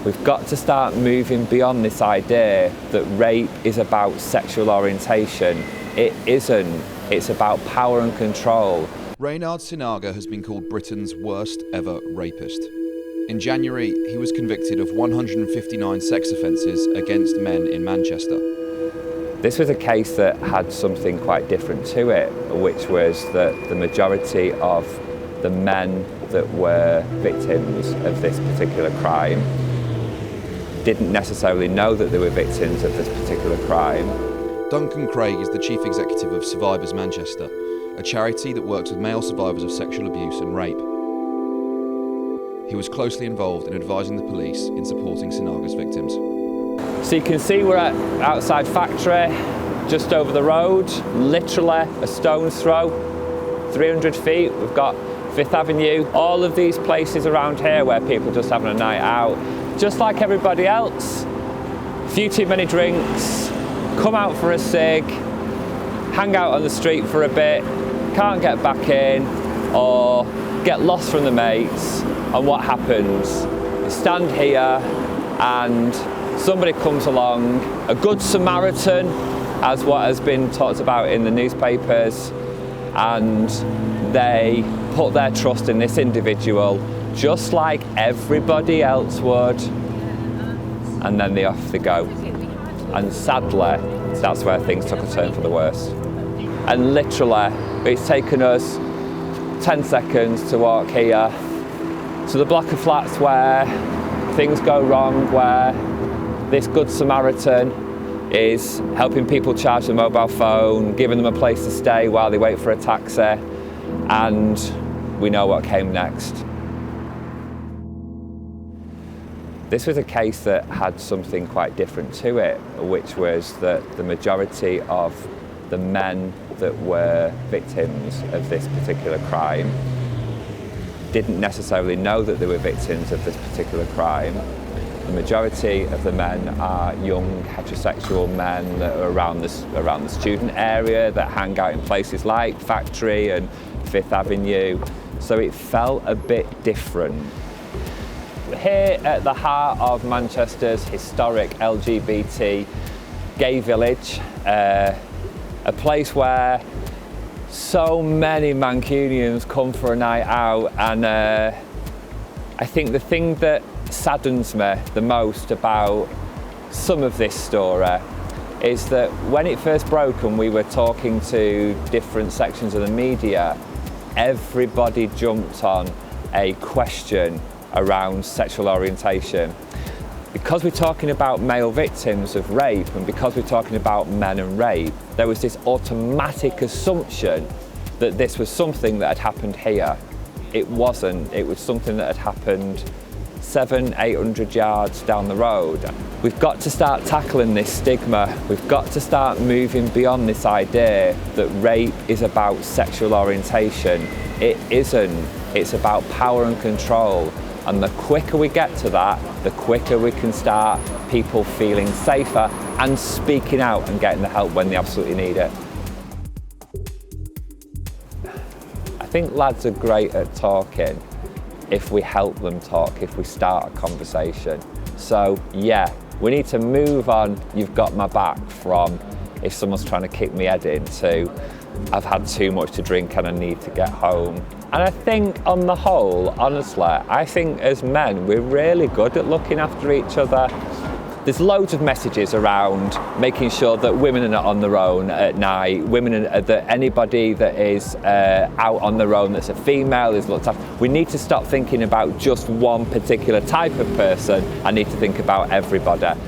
We've got to start moving beyond this idea that rape is about sexual orientation. It isn't. It's about power and control. Reynhard Sinaga has been called Britain's worst ever rapist. In January, he was convicted of 159 sex offences against men in Manchester. This was a case that had something quite different to it, which was that the majority of the men that were victims of this particular crime didn't necessarily know that they were victims of this particular crime. Duncan Craig is the chief executive of Survivors Manchester, a charity that works with male survivors of sexual abuse and rape. He was closely involved in advising the police in supporting Sinaga's victims. So you can see we're at outside factory, just over the road, literally a stone's throw, 300 feet. We've got 5th Avenue, all of these places around here where people are just having a night out. Just like everybody else, a few too many drinks, come out for a cig, hang out on the street for a bit, can't get back in, or get lost from the mates, and what happens? You stand here and somebody comes along, a good Samaritan, as what has been talked about in the newspapers, and they put their trust in this individual just like everybody else would, and then off they go. And sadly, that's where things took a turn for the worse. And literally, it's taken us 10 seconds to walk here to the block of flats where things go wrong, where this good Samaritan is helping people charge their mobile phone, giving them a place to stay while they wait for a taxi, and we know what came next. This was a case that had something quite different to it, which was that the majority of the men that were victims of this particular crime didn't necessarily know that they were victims of this particular crime. The majority of the men are young heterosexual men that are around the student area, that hang out in places like Factory and 5th Avenue, so it felt a bit different. Here at the heart of Manchester's historic LGBT gay village, a place where so many Mancunians come for a night out, and I think the thing that saddens me the most about some of this story is that when it first broke and we were talking to different sections of the media, everybody jumped on a question around sexual orientation. Because we're talking about male victims of rape, and because we're talking about men and rape, there was this automatic assumption that this was something that had happened here. It wasn't. It was something that had happened 700-800 yards down the road. We've got to start tackling this stigma. We've got to start moving beyond this idea that rape is about sexual orientation. It isn't. It's about power and control. And the quicker we get to that, the quicker we can start people feeling safer and speaking out and getting the help when they absolutely need it. I think lads are great at talking if we help them talk, if we start a conversation. So yeah, we need to move on, you've got my back, from if someone's trying to kick me head in, to I've had too much to drink and I need to get home. And I think on the whole, honestly, I think as men, we're really good at looking after each other. There's loads of messages around making sure that women are not on their own at night, that anybody that is out on their own that's a female is looked after. We need to stop thinking about just one particular type of person. I need to think about everybody.